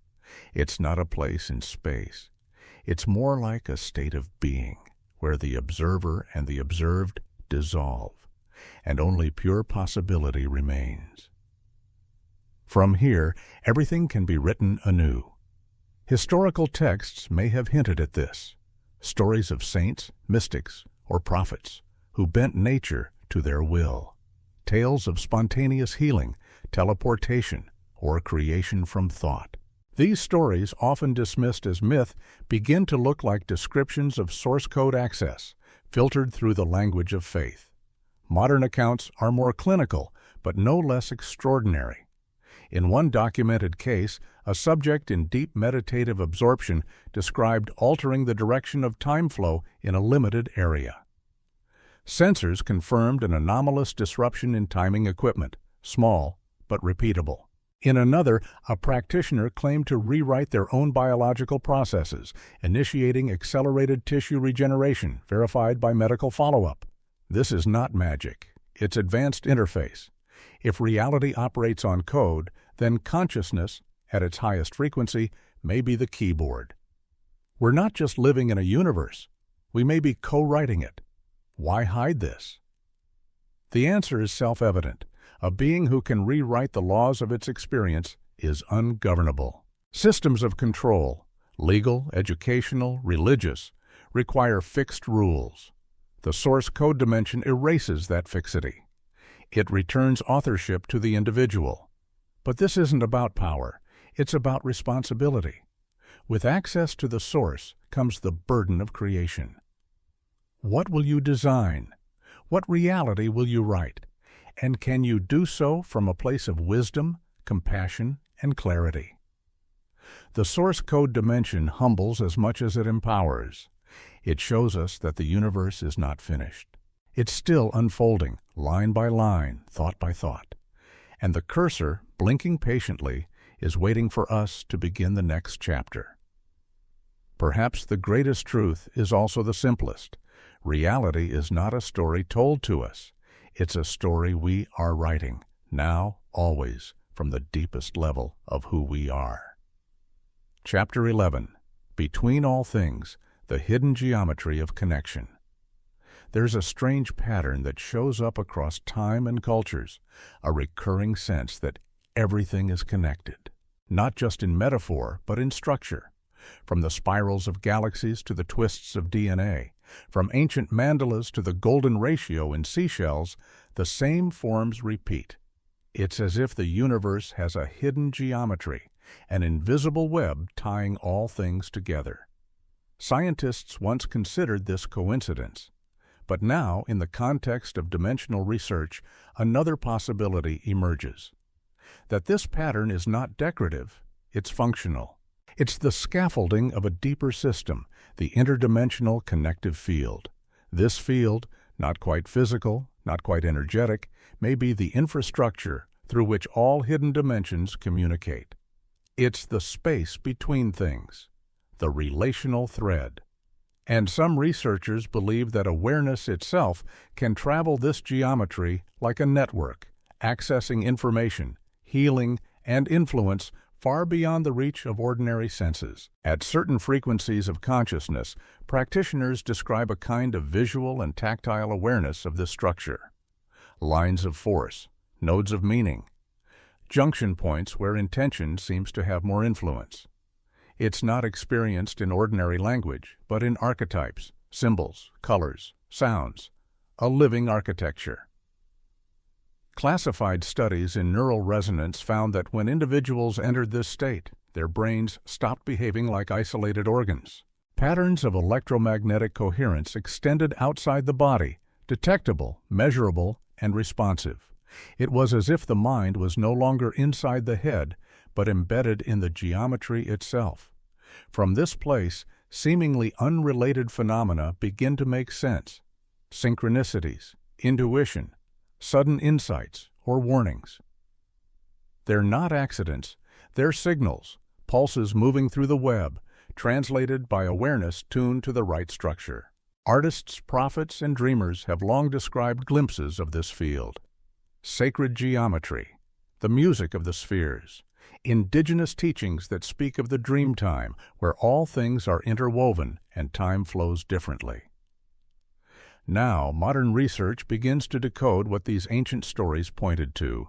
It's not a place in space. It's more like a state of being, where the observer and the observed dissolve, and only pure possibility remains. From here, everything can be written anew. Historical texts may have hinted at this. Stories of saints, mystics, or prophets who bent nature to their will. Tales of spontaneous healing, teleportation, or creation from thought. These stories, often dismissed as myth, begin to look like descriptions of source code access, filtered through the language of faith. Modern accounts are more clinical, but no less extraordinary. In one documented case, a subject in deep meditative absorption described altering the direction of time flow in a limited area. Sensors confirmed an anomalous disruption in timing equipment, small but repeatable. In another, a practitioner claimed to rewrite their own biological processes, initiating accelerated tissue regeneration, verified by medical follow-up. This is not magic. It's advanced interface. If reality operates on code, then consciousness, at its highest frequency, may be the keyboard. We're not just living in a universe. We may be co-writing it. Why hide this? The answer is self-evident. A being who can rewrite the laws of its experience is ungovernable. Systems of control, legal, educational, religious, require fixed rules. The source code dimension erases that fixity. It returns authorship to the individual. But this isn't about power. It's about responsibility. With access to the source comes the burden of creation. What will you design? What reality will you write? And can you do so from a place of wisdom, compassion, and clarity? The source code dimension humbles as much as it empowers. It shows us that the universe is not finished. It's still unfolding, line by line, thought by thought. And the cursor, blinking patiently, is waiting for us to begin the next chapter. Perhaps the greatest truth is also the simplest. Reality is not a story told to us. It's a story we are writing, now, always, from the deepest level of who we are. Chapter 11. Between All Things, the Hidden Geometry of Connection. There's a strange pattern that shows up across time and cultures, a recurring sense that everything is connected, not just in metaphor, but in structure. From the spirals of galaxies to the twists of DNA, from ancient mandalas to the golden ratio in seashells, the same forms repeat. It's as if the universe has a hidden geometry, an invisible web tying all things together. Scientists once considered this coincidence, But now, in the context of dimensional research, another possibility emerges. That this pattern is not decorative, it's functional. It's the scaffolding of a deeper system, the interdimensional connective field. This field, not quite physical, not quite energetic, may be the infrastructure through which all hidden dimensions communicate. It's the space between things, the relational thread. And some researchers believe that awareness itself can travel this geometry like a network, accessing information, healing, and influence far beyond the reach of ordinary senses. At certain frequencies of consciousness, practitioners describe a kind of visual and tactile awareness of this structure. Lines of force, nodes of meaning, junction points where intention seems to have more influence. It's not experienced in ordinary language, but in archetypes, symbols, colors, sounds, a living architecture. Classified studies in neural resonance found that when individuals entered this state, their brains stopped behaving like isolated organs. Patterns of electromagnetic coherence extended outside the body, detectable, measurable, and responsive. It was as if the mind was no longer inside the head, but embedded in the geometry itself. From this place, seemingly unrelated phenomena begin to make sense. Synchronicities, intuition, sudden insights, or warnings. They're not accidents, they're signals, pulses moving through the web, translated by awareness tuned to the right structure. Artists, prophets, and dreamers have long described glimpses of this field. Sacred geometry, the music of the spheres, indigenous teachings that speak of the dream time, where all things are interwoven and time flows differently. Now, modern research begins to decode what these ancient stories pointed to,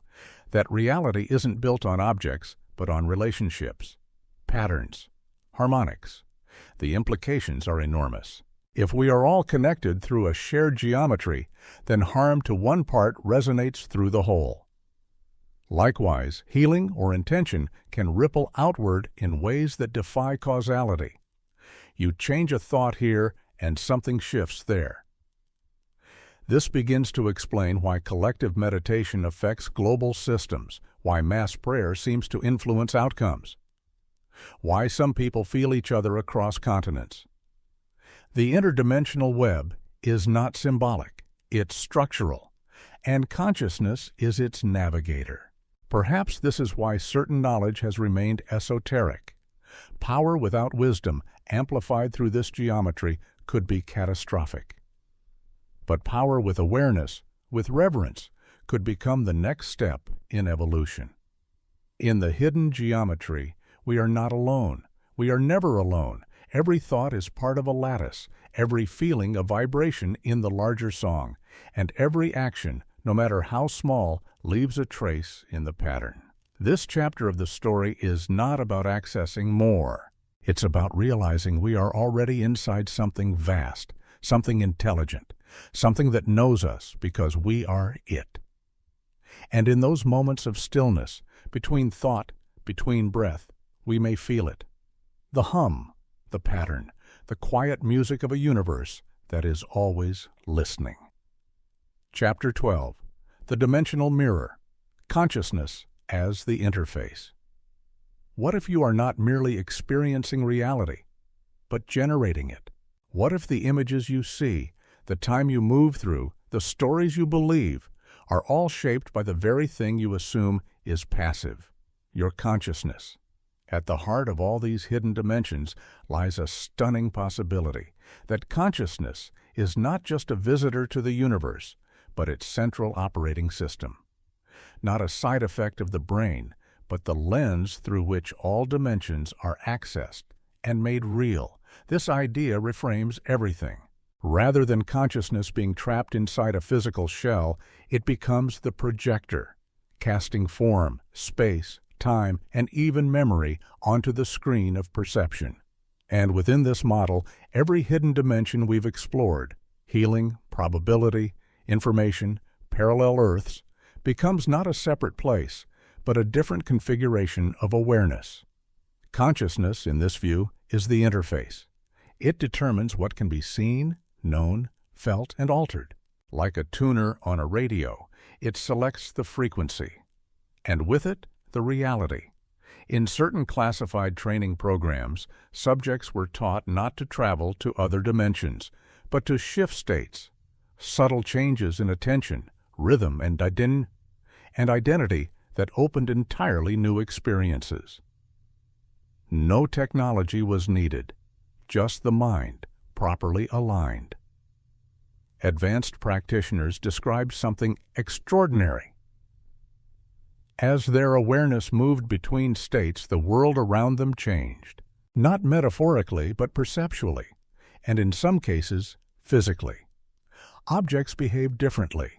that reality isn't built on objects, but on relationships, patterns, harmonics. The implications are enormous. If we are all connected through a shared geometry, then harm to one part resonates through the whole. Likewise, healing or intention can ripple outward in ways that defy causality. You change a thought here, and something shifts there. This begins to explain why collective meditation affects global systems, why mass prayer seems to influence outcomes, why some people feel each other across continents. The interdimensional web is not symbolic, it's structural, and consciousness is its navigator. Perhaps this is why certain knowledge has remained esoteric. Power without wisdom, amplified through this geometry, could be catastrophic. But power with awareness, with reverence, could become the next step in evolution. In the hidden geometry, we are not alone. We are never alone. Every thought is part of a lattice, every feeling a vibration in the larger song, and every action, no matter how small, leaves a trace in the pattern. This chapter of the story is not about accessing more. It's about realizing we are already inside something vast, something intelligent, something that knows us because we are it. And in those moments of stillness, between thought, between breath, we may feel it. The hum, the pattern, the quiet music of a universe that is always listening. Chapter 12. The Dimensional Mirror. Consciousness as the Interface. What if you are not merely experiencing reality, but generating it? What if the images you see, the time you move through, the stories you believe, are all shaped by the very thing you assume is passive, your consciousness? At the heart of all these hidden dimensions lies a stunning possibility that consciousness is not just a visitor to the universe, but its central operating system. Not a side effect of the brain, but the lens through which all dimensions are accessed and made real. This idea reframes everything. Rather than consciousness being trapped inside a physical shell, it becomes the projector, casting form, space, time, and even memory onto the screen of perception. And within this model, every hidden dimension we've explored, healing, probability, information, parallel Earths, becomes not a separate place, but a different configuration of awareness. Consciousness, in this view, is the interface. It determines what can be seen, known, felt, and altered. Like a tuner on a radio, it selects the frequency, and with it, the reality. In certain classified training programs, subjects were taught not to travel to other dimensions, but to shift states, subtle changes in attention, rhythm, and identity that opened entirely new experiences. No technology was needed, just the mind, properly aligned. Advanced practitioners described something extraordinary. As their awareness moved between states, the world around them changed, not metaphorically, but perceptually, and in some cases, physically. Objects behaved differently.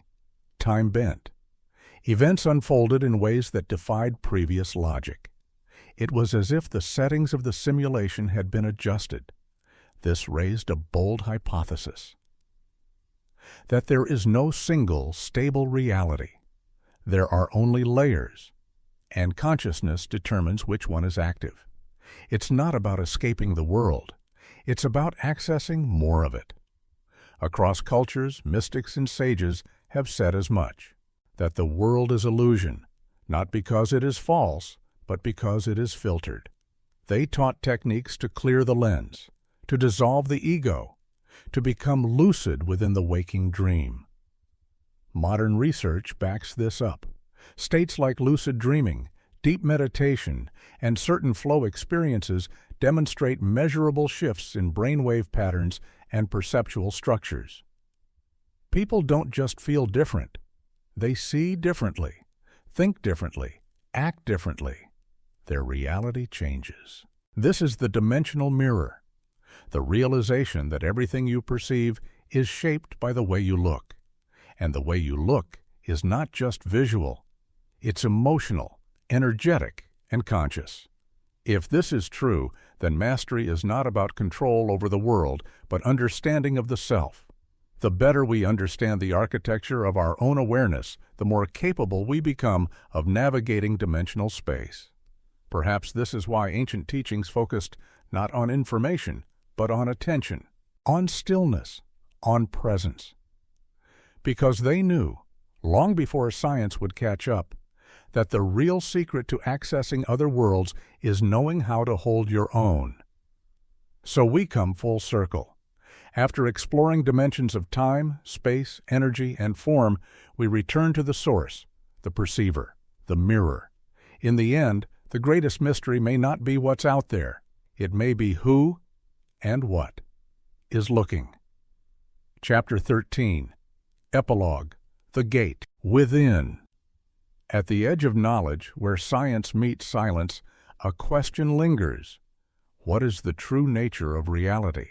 Time bent. Events unfolded in ways that defied previous logic. It was as if the settings of the simulation had been adjusted. This raised a bold hypothesis: that there is no single, stable reality. There are only layers, and consciousness determines which one is active. It's not about escaping the world. It's about accessing more of it. Across cultures, mystics and sages have said as much, that the world is illusion, not because it is false, but because it is filtered. They taught techniques to clear the lens, to dissolve the ego, to become lucid within the waking dream. Modern research backs this up. States like lucid dreaming, deep meditation, and certain flow experiences demonstrate measurable shifts in brainwave patterns and perceptual structures. People don't just feel different. They see differently, think differently, act differently. Their reality changes. This is the dimensional mirror, the realization that everything you perceive is shaped by the way you look. And the way you look is not just visual, it's emotional, energetic, and conscious. If this is true, then mastery is not about control over the world, but understanding of the self. The better we understand the architecture of our own awareness, the more capable we become of navigating dimensional space. Perhaps this is why ancient teachings focused not on information, but on attention, on stillness, on presence. Because they knew, long before science would catch up, that the real secret to accessing other worlds is knowing how to hold your own. So we come full circle. After exploring dimensions of time, space, energy, and form, we return to the source, the perceiver, the mirror. In the end, the greatest mystery may not be what's out there. It may be who and what is looking. Chapter 13. Epilogue. The Gate. Within. At the edge of knowledge, where science meets silence, a question lingers. What is the true nature of reality?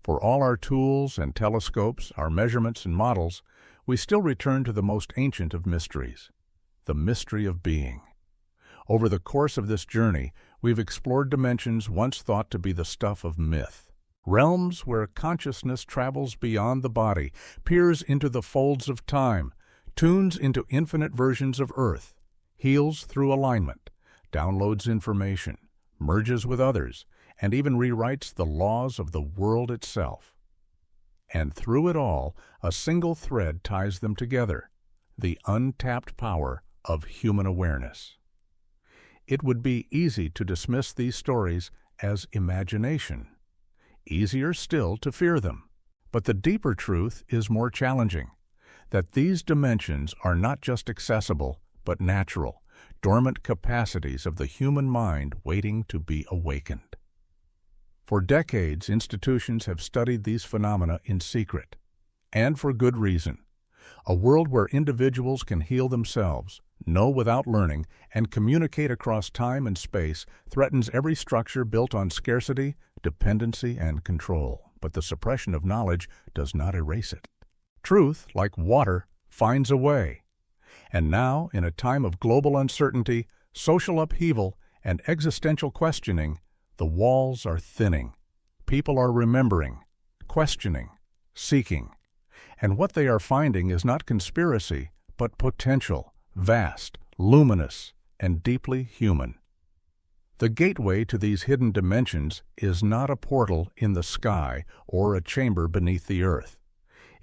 For all our tools and telescopes, our measurements and models, we still return to the most ancient of mysteries, the mystery of being. Over the course of this journey, we've explored dimensions once thought to be the stuff of myth. Realms where consciousness travels beyond the body, peers into the folds of time, tunes into infinite versions of Earth, heals through alignment, downloads information, merges with others, and even rewrites the laws of the world itself. And through it all, a single thread ties them together, the untapped power of human awareness. It would be easy to dismiss these stories as imagination. Easier still to fear them. But the deeper truth is more challenging, that these dimensions are not just accessible, but natural, dormant capacities of the human mind waiting to be awakened. For decades, institutions have studied these phenomena in secret, and for good reason. A world where individuals can heal themselves, know without learning, and communicate across time and space threatens every structure built on scarcity, dependency, and control. But the suppression of knowledge does not erase it. Truth, like water, finds a way. And now, in a time of global uncertainty, social upheaval, and existential questioning, the walls are thinning. People are remembering, questioning, seeking. And what they are finding is not conspiracy, but potential, vast, luminous, and deeply human. The gateway to these hidden dimensions is not a portal in the sky or a chamber beneath the earth.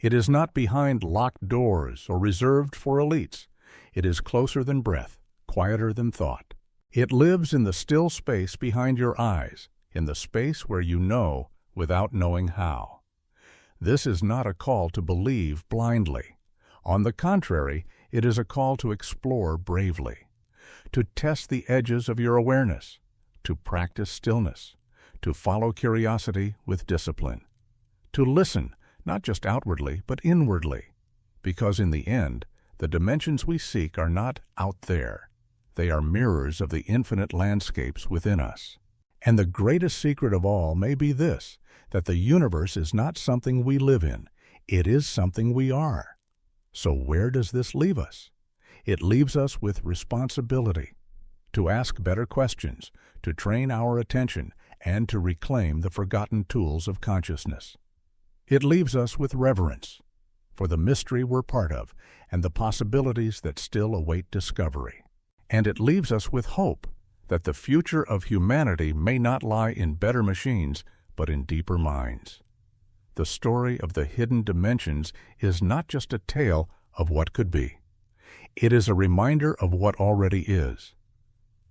It is not behind locked doors or reserved for elites. It is closer than breath, quieter than thought. It lives in the still space behind your eyes, in the space where you know without knowing how. This is not a call to believe blindly. On the contrary, it is a call to explore bravely, to test the edges of your awareness, to practice stillness, to follow curiosity with discipline, to listen, not just outwardly, but inwardly, because in the end, the dimensions we seek are not out there. They are mirrors of the infinite landscapes within us. And the greatest secret of all may be this, that the universe is not something we live in. It is something we are. So where does this leave us? It leaves us with responsibility, to ask better questions, to train our attention, and to reclaim the forgotten tools of consciousness. It leaves us with reverence for the mystery we're part of and the possibilities that still await discovery. And it leaves us with hope that the future of humanity may not lie in better machines, but in deeper minds. The story of the hidden dimensions is not just a tale of what could be. It is a reminder of what already is.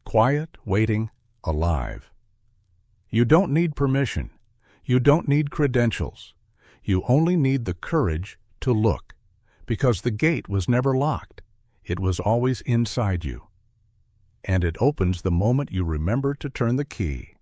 Quiet, waiting, alive. You don't need permission. You don't need credentials. You only need the courage to look, because the gate was never locked. It was always inside you. And it opens the moment you remember to turn the key.